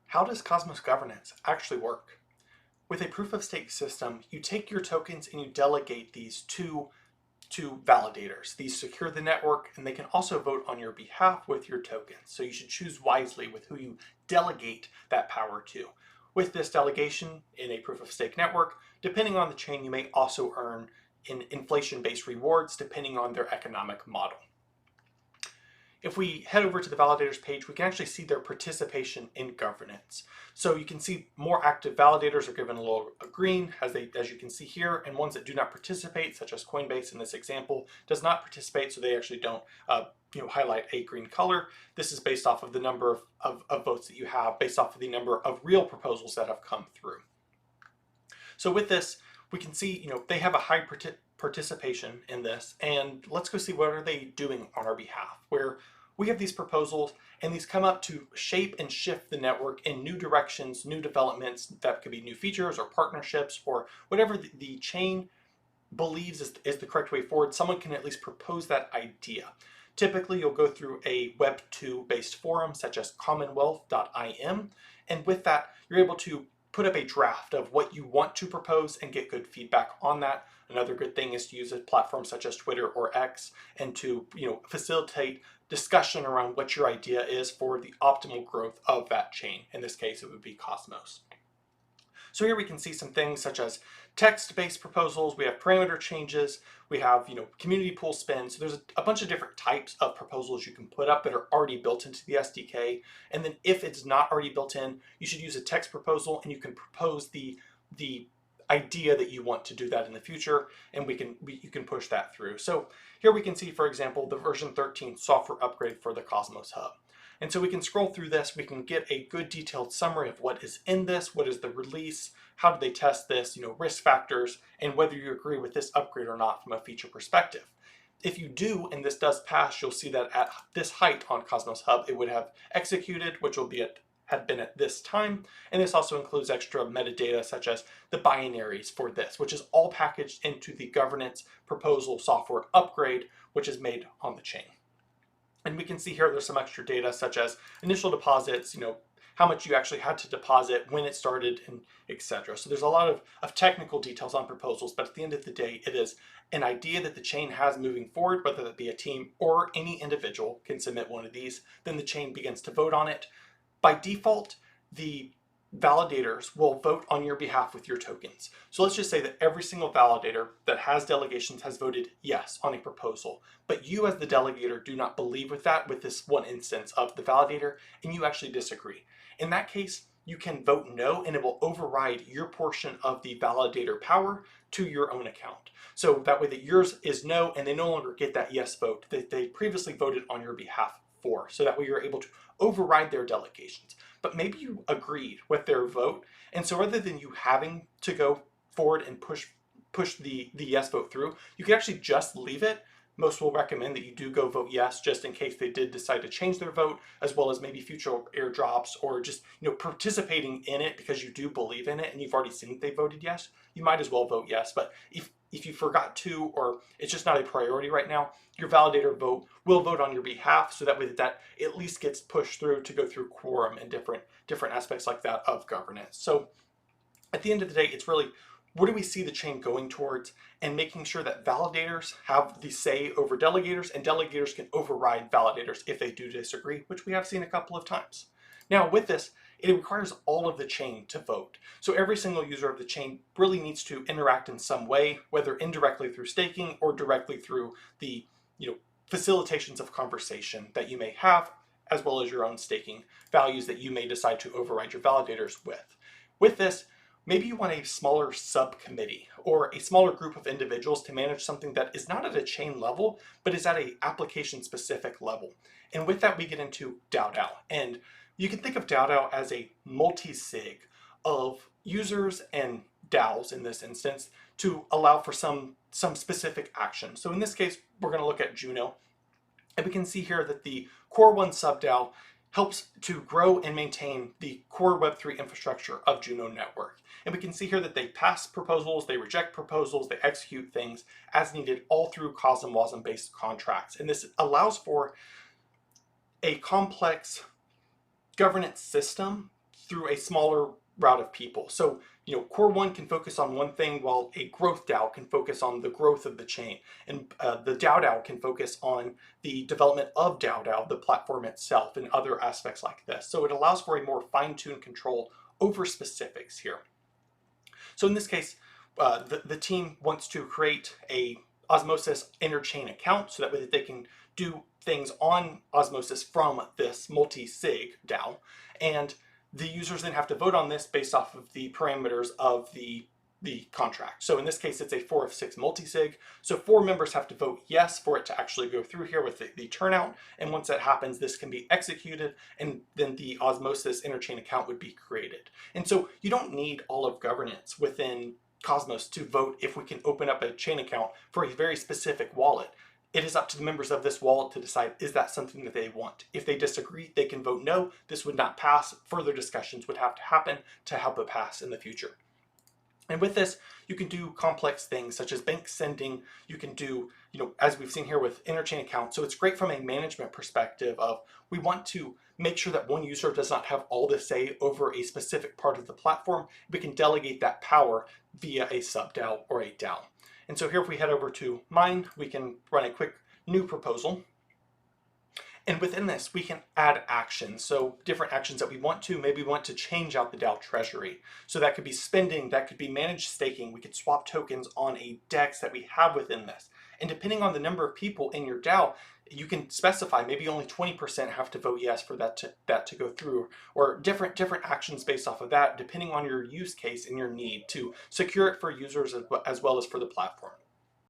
How does Cosmos governance actually work? With a proof of stake system, you take your tokens and you delegate these to validators. These secure the network and they can also vote on your behalf with your tokens. So you should choose wisely with who you delegate that power to. With this delegation in a proof of stake network, depending on the chain, you may also earn inflation-based rewards depending on their economic model. If we head over to the validators page, we can actually see their participation in governance. So you can see more active validators are given a little green, as you can see here, and ones that do not participate, such as Coinbase in this example, does not participate, so they actually don't highlight a green color. This is based off of the number of votes that you have, based off of the number of real proposals that have come through. So with this, we can see, they have a high participation in this, and let's go see what are they doing on our behalf, where we have these proposals and these come up to shape and shift the network in new directions, new developments. That could be new features or partnerships or whatever the chain believes is the correct way forward. Someone can at least propose that idea. Typically, you'll go through a Web 2 based forum such as commonwealth.im, and with that, you're able to put up a draft of what you want to propose and get good feedback on that. Another good thing is to use a platform such as Twitter or X and to facilitate discussion around what your idea is for the optimal growth of that chain. In this case, it would be Cosmos. So here we can see some things such as text-based proposals, we have parameter changes, we have community pool spins. So there's a bunch of different types of proposals you can put up that are already built into the SDK. And then if it's not already built in, you should use a text proposal and you can propose the idea that you want to do that in the future, and you can push that through. So here we can see, for example, the version 13 software upgrade for the Cosmos Hub. And so we can scroll through this, we can get a good detailed summary of what is in this, what is the release, how do they test this, risk factors, and whether you agree with this upgrade or not from a feature perspective. If you do, and this does pass, you'll see that at this height on Cosmos Hub, it would have executed, which will be had been at this time, and this also includes extra metadata such as the binaries for this, which is all packaged into the governance proposal software upgrade, which is made on the chain. And we can see here there's some extra data such as initial deposits, how much you actually had to deposit, when it started, and etc. So there's a lot of technical details on proposals, but at the end of the day, it is an idea that the chain has moving forward, whether that be a team or any individual can submit one of these, then the chain begins to vote on it. By default, the validators will vote on your behalf with your tokens. So let's just say that every single validator that has delegations has voted yes on a proposal, but you as the delegator do not believe with this one instance of the validator, and you actually disagree. In that case, you can vote no, and it will override your portion of the validator power to your own account. So that way that yours is no, and they no longer get that yes vote that they previously voted on your behalf for. So that way you're able to override their delegations. But maybe you agreed with their vote, and so rather than you having to go forward and push the yes vote through, you can actually just leave it. Most will recommend that you do go vote yes, just in case they did decide to change their vote, as well as maybe future airdrops or just participating in it because you do believe in it and you've already seen that they voted yes. You might as well vote yes. But if you forgot to, or it's just not a priority right now, your validator will vote on your behalf, so that way that at least gets pushed through to go through quorum and different aspects like that of governance. So at the end of the day, it's really, what do we see the chain going towards, and making sure that validators have the say over delegators, and delegators can override validators if they do disagree, which we have seen a couple of times. Now with this, it requires all of the chain to vote. So every single user of the chain really needs to interact in some way, whether indirectly through staking or directly through the facilitations of conversation that you may have, as well as your own staking values that you may decide to override your validators with. With this, maybe you want a smaller subcommittee or a smaller group of individuals to manage something that is not at a chain level, but is at an application specific level. And with that, we get into DAODAO. And you can think of DAODAO as a multi-sig of users and DAOs in this instance to allow for some specific action. So in this case, we're going to look at Juno. And we can see here that the Core 1 sub-DAO helps to grow and maintain the core Web3 infrastructure of Juno Network. And we can see here that they pass proposals, they reject proposals, they execute things as needed all through cosmos-based contracts. And this allows for a complex governance system through a smaller route of people. So, core one can focus on one thing while a growth DAO can focus on the growth of the chain. And the DAODAO can focus on the development of DAODAO, the platform itself, and other aspects like this. So it allows for a more fine-tuned control over specifics here. So in this case, the team wants to create a Osmosis interchain account so that way that they can do things on Osmosis from this multi-sig DAO. And the users then have to vote on this based off of the parameters of the contract. So in this case, it's a 4 of 6 multi-sig. So 4 members have to vote yes for it to actually go through here with the turnout. And once that happens, this can be executed, and then the Osmosis interchain account would be created. And so you don't need all of governance within Cosmos to vote if we can open up a chain account for a very specific wallet. It is up to the members of this wallet to decide, is that something that they want? If they disagree, they can vote no, this would not pass. Further discussions would have to happen to help it pass in the future. And with this, you can do complex things such as bank sending. You can do, as we've seen here with interchain accounts. So it's great from a management perspective of, we want to make sure that one user does not have all the say over a specific part of the platform. We can delegate that power via a sub-DAO or a DAO. And so here, if we head over to mine, we can run a quick new proposal. And within this, we can add actions. So different actions that we want to, maybe we want to change out the DAO treasury. So that could be spending, that could be managed staking. We could swap tokens on a DEX that we have within this. And depending on the number of people in your DAO, you can specify maybe only 20% have to vote yes for that to go through, or different actions based off of that, depending on your use case and your need to secure it for users as well as for the platform.